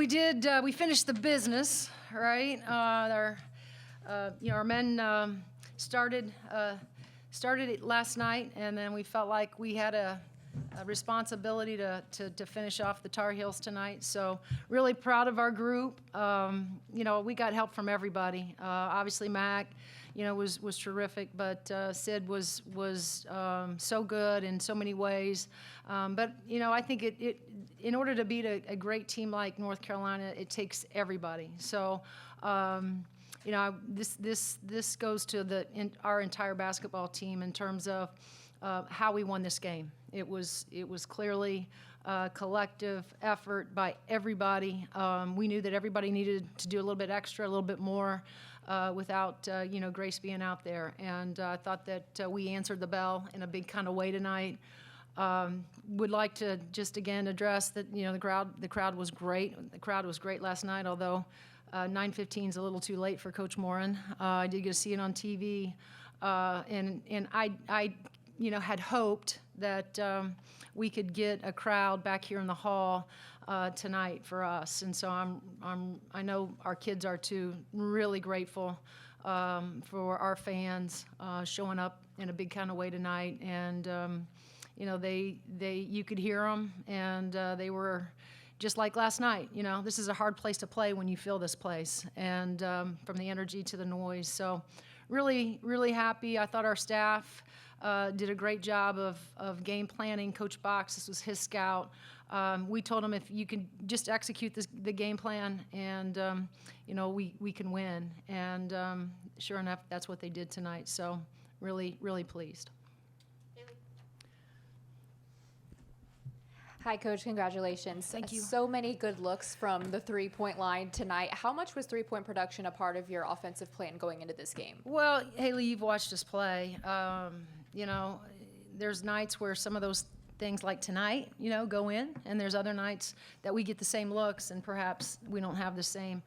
we did. We finished the business, right? Our men started it last night, and then we felt like we had a responsibility to finish off the Tar Heels tonight. So really proud of our group. We got help from everybody. Obviously, Mac, was terrific, but Sid was so good in so many ways. But I think it in order to beat a great team like North Carolina, it takes everybody. So. This goes to our entire basketball team in terms of how we won this game. It was clearly a collective effort by everybody. We knew that everybody needed to do a little bit extra, a little bit more without Grace being out there. And I thought that we answered the bell in a big kind of way tonight. Would like to just again address that the crowd was great. The crowd was great last night, although 9:15 is a little too late for Coach Moren. I did get to see it on TV, and I had hoped that we could get a crowd back here in the hall tonight for us. And so I know our kids are too. Really grateful for our fans showing up in a big kind of way tonight, and you could hear them, and they were. Just like last night, this is a hard place to play when you feel this place, and from the energy to the noise. So really, really happy. I thought our staff did a great job of game planning. Coach Box, this was his scout. We told him if you can just execute the game plan, and we can win. And sure enough, that's what they did tonight. So really, really pleased. Hi, Coach. Congratulations. Thank you. So many good looks from the three-point line tonight. How much was three-point production a part of your offensive plan going into this game? Well, Haley, you've watched us play. There's nights where some of those things like tonight, go in, and there's other nights that we get the same looks and perhaps we don't have the same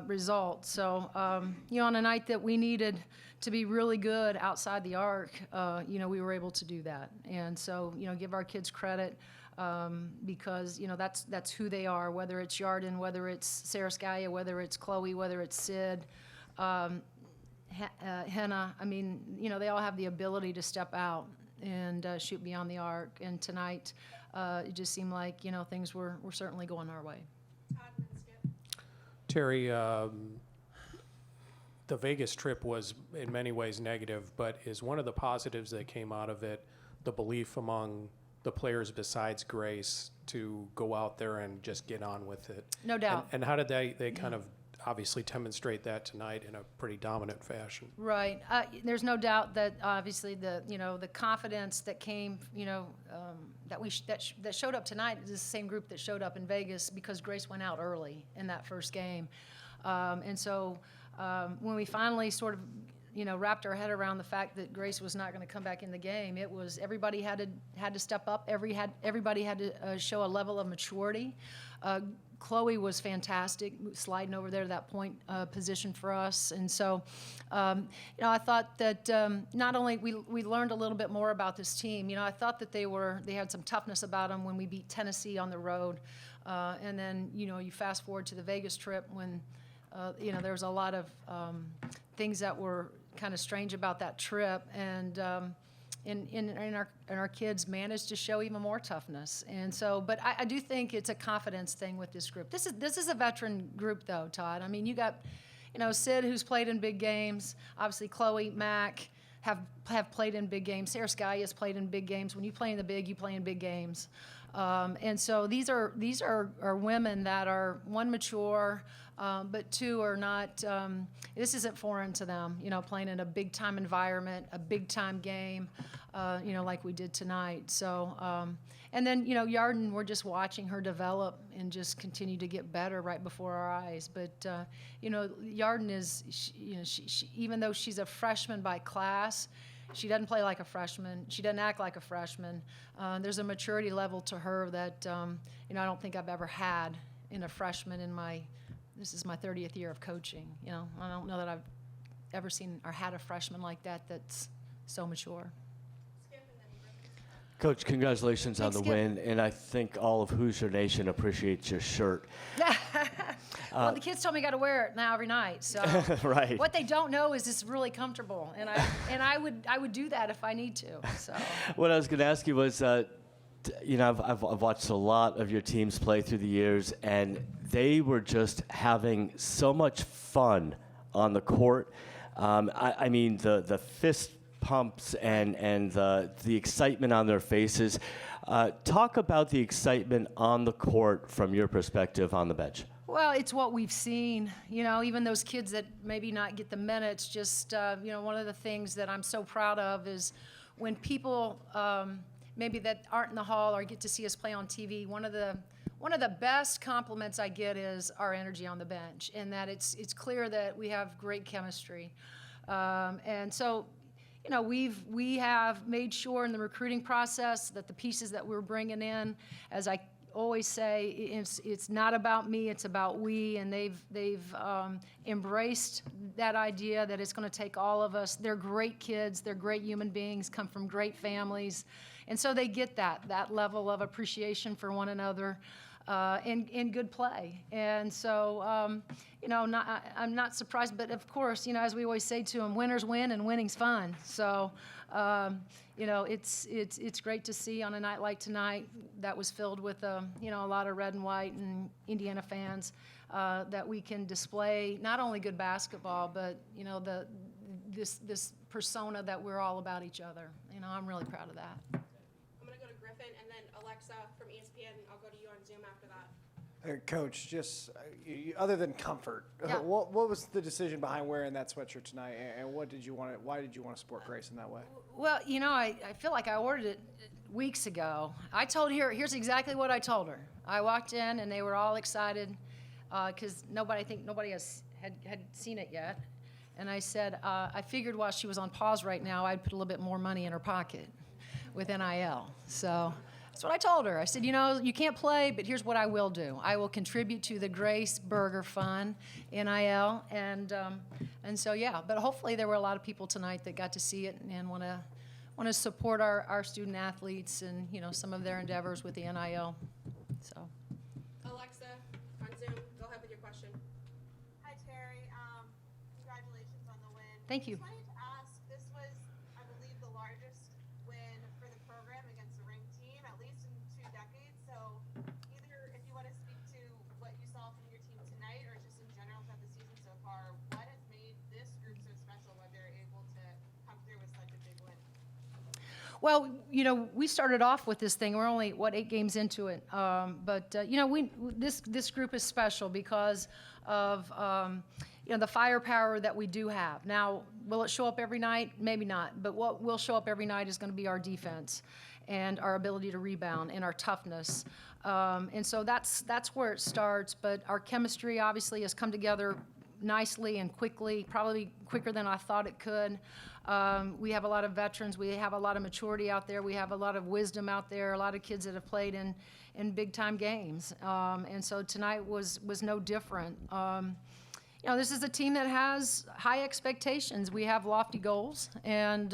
result. So, on a night that we needed to be really good outside the arc, we were able to do that. And so, give our kids credit. Because that's who they are, whether it's Yarden, whether it's Saraskaya, whether it's Chloe, whether it's Sid, Henna. They all have the ability to step out and shoot beyond the arc. And tonight, it just seemed like things were certainly going our way. Terry, the Vegas trip was in many ways negative, but is one of the positives that came out of it the belief among the players besides Grace to go out there and just get on with it? No doubt. And how did they kind of obviously demonstrate that tonight in a pretty dominant fashion? Right. There's no doubt that obviously the confidence that came that showed up tonight is the same group that showed up in Vegas because Grace went out early in that first game, and so when we finally sort of wrapped our head around the fact that Grace was not going to come back in the game. It was everybody had to step up. Everybody had to show a level of maturity. Chloe was fantastic, sliding over there to that point position for us. And so, I thought that not only we learned a little bit more about this team. I thought that they had some toughness about them when we beat Tennessee on the road, and then you fast forward to the Vegas trip when there was a lot of things that were kind of strange about that trip, and our kids managed to show even more toughness. And so, but I do think it's a confidence thing with this group. This is a veteran group, though, Todd. You got, Sid, who's played in big games. Obviously, Chloe, Mac have played in big games. Sarah Sky has played in big games. When you play in the big, you play in big games. And so these are women that are, one, mature, but two, are not, this isn't foreign to them, playing in a big-time environment, a big-time game, like we did tonight. So, and then, Yarden, we're just watching her develop and just continue to get better right before our eyes. But, Yarden is, she, even though she's a freshman by class, she doesn't play like a freshman. She doesn't act like a freshman. There's a maturity level to her that, I don't think I've ever had in a freshman this is my 30th year of coaching. I don't know that I've ever seen or had a freshman like that that's so mature. Coach, congratulations on Thanks, the Skip. win, and I think all of Hoosier Nation appreciates your shirt. Well, the kids told me I got to wear it now every night. So Right. what they don't know is it's really comfortable, and I would do that if I need to. So What I was going to ask you was, I've watched a lot of your teams play through the years, and they were just having so much fun on the court. I mean, the fist pumps and the excitement on their faces. Talk about the excitement on the court from your perspective on the bench. well, it's what we've seen. Even those kids that maybe not get the minutes. Just one of the things that I'm so proud of is when people maybe that aren't in the hall or get to see us play on TV. One of the best compliments I get is our energy on the bench, and that it's clear that we have great chemistry. And so, we have made sure in the recruiting process that the pieces that we're bringing in, as I always say, it's not about me, it's about we, and they've embraced that idea that it's going to take all of us. They're great kids, they're great human beings, come from great families, and so they get that level of appreciation for one another. In good play. And so, I'm not surprised, but of course, as we always say to them, winners win and winning's fun. So, it's great to see on a night like tonight that was filled with, a lot of red and white and Indiana fans, that we can display not only good basketball, but, this persona that we're all about each other. I'm really proud of that. I'm going to go to Griffin and then Alexa from ESPN. I'll go to you on Zoom after that. Coach, just other than comfort, Yeah. what was the decision behind wearing that sweatshirt tonight, and why did you want to support Grace in that way? Well, I feel like I ordered it weeks ago. I told her, here's exactly what I told her. I walked in and they were all excited because nobody had seen it yet. And I said, I figured while she was on pause right now, I'd put a little bit more money in her pocket with NIL. So that's what I told her. I said, you can't play, but here's what I will do. I will contribute to the Grace Burger Fund, NIL, and so yeah. But hopefully there were a lot of people tonight that got to see it and want to support our student athletes and some of their endeavors with the NIL. So. Alexa on Zoom, go ahead with your question. Hi, Terry. Congratulations on the win. Thank you. Just wanted to ask, this was, I believe, the largest win for the program against a ranked team, at least in 2 decades. So either if you want to speak to what you saw from your team tonight or just in general throughout the season so far, what has made this group so special where they're able to come through with such a big win? Well, we started off with this thing. We're only 8 games into it, but this group is special because of the firepower that we do have. Now, will it show up every night? Maybe not. But what will show up every night is going to be our defense and our ability to rebound and our toughness. And so that's where it starts. But our chemistry obviously has come together nicely and quickly, probably quicker than I thought it could. We have a lot of veterans. We have a lot of maturity out there. We have a lot of wisdom out there, a lot of kids that have played in big-time games. And so tonight was no different. This is a team that has high expectations. We have lofty goals, and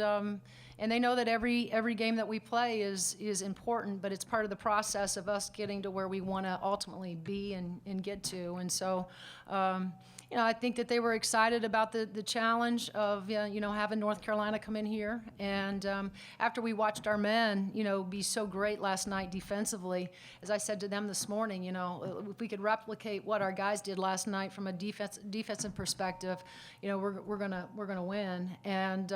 they know that every game that we play is important, but it's part of the process of us getting to where we want to ultimately be and get to. And so, I think that they were excited about the challenge of, having North Carolina come in here. And after we watched our men, be so great last night defensively, as I said to them this morning, if we could replicate what our guys did last night from a defensive perspective, we're gonna win. And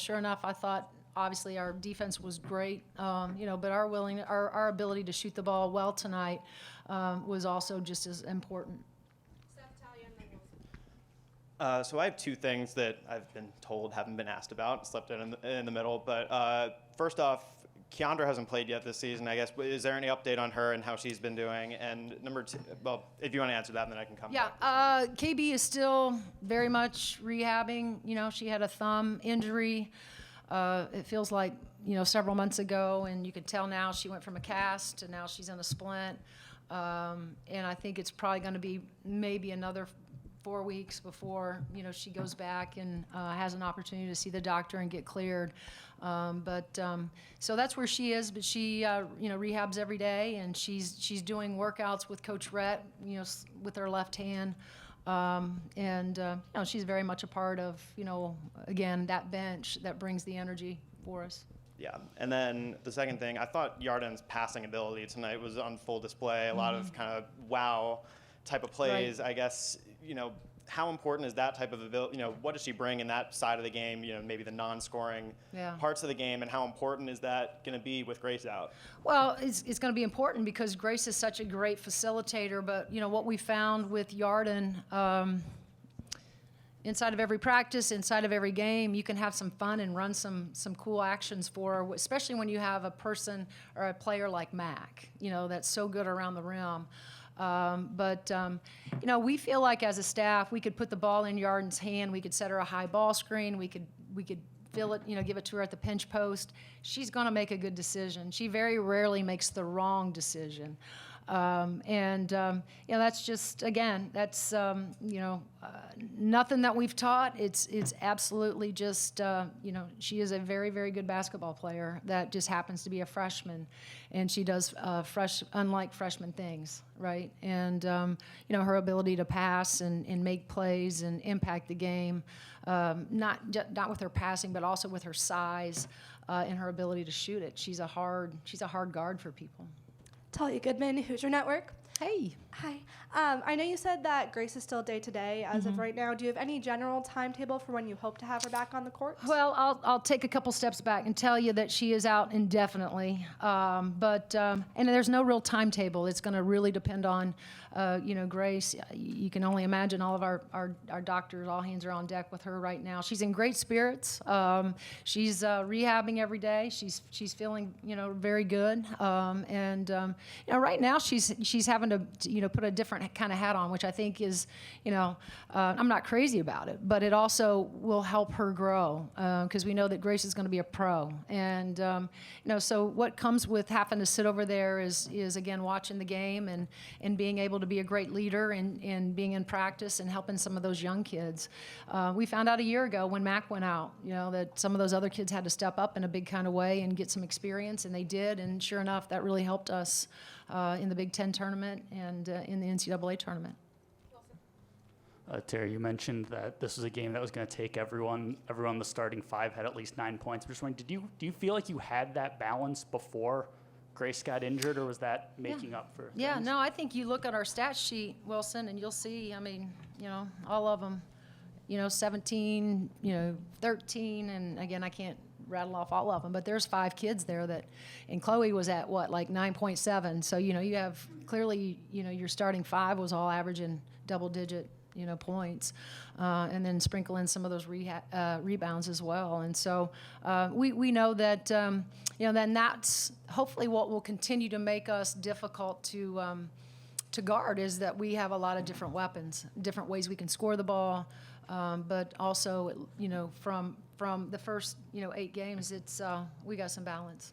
sure enough, I thought obviously our defense was great, but our ability to shoot the ball well tonight was also just as important. So I have 2 things that I've been told haven't been asked about, slipped in the middle. But first off, Keandra hasn't played yet this season, I guess. Is there any update on her and how she's been doing? And number 2, well, if you want to answer that, then I can come back. Yeah, KB is still very much rehabbing. She had a thumb injury. It feels like, several months ago, and you could tell now she went from a cast to now she's in a splint. And I think it's probably going to be maybe another 4 weeks before, she goes back and has an opportunity to see the doctor and get cleared. So that's where she is, but she, rehabs every day, and she's doing workouts with Coach Rhett, with her left hand. She's very much a part of, again, that bench that brings the energy for us. Yeah, and then the second thing, I thought Yarden's passing ability tonight was on full display. A lot of kind of wow type of plays. Right. I guess, how important is that type of ability? What does she bring in that side of the game? Maybe the non-scoring parts of the game, and how important is that going to be with Grace out? Well, it's going to be important because Grace is such a great facilitator. But what we found with Yarden, inside of every practice, inside of every game, you can have some fun and run some cool actions for her, especially when you have a person or a player like Mac, that's so good around the rim. We feel like as a staff, we could put the ball in Yarden's hand. We could set her a high ball screen. We could fill it, give it to her at the pinch post. She's going to make a good decision. She very rarely makes the wrong decision. That's just, again, that's, nothing that we've taught. It's absolutely just, she is a very, very good basketball player that just happens to be a freshman, and she does unlike freshman things, right? And, her ability to pass and make plays and impact the game, not with her passing, but also with her size and her ability to shoot it. She's a hard guard for people. Talia Goodman, Hoosier Network. Hey. Hi. I know you said that Grace is still day-to-day as of right now. Do you have any general timetable for when you hope to have her back on the court? Well, I'll take a couple steps back and tell you that she is out indefinitely. And there's no real timetable. It's going to really depend on, Grace. You can only imagine all of our doctors, all hands are on deck with her right now. She's in great spirits. She's rehabbing every day. She's feeling, very good. Right now she's having to, put a different kind of hat on, which I think is, I'm not crazy about it, but it also will help her grow because we know that Grace is going to be a pro. And, so what comes with having to sit over there is again, watching the game and being able to be a great leader and being in practice and helping some of those young kids. We found out a year ago when Mac went out, that some of those other kids had to step up in a big kind of way and get some experience, and they did. And sure enough, that really helped us in the Big Ten tournament and in the NCAA tournament. Terry, you mentioned that this was a game that was going to take everyone. The starting five had at least 9 points. I'm just wondering, do you feel like you had that balance before Grace got injured, or was that making up for Yeah, things? no, I think you look at our stat sheet, Wilson, and you'll see, all of them, 17, 13, and again, I can't rattle off all of them, but there's 5 kids there and Chloe was at like 9.7. So, you have clearly, your starting 5 was all averaging double-digit, points, and then sprinkle in some of those rebounds as well. And so we know that, then that's hopefully what will continue to make us difficult to guard is that we have a lot of different weapons, different ways we can score the ball, but also, from the first, 8 games, it's we got some balance.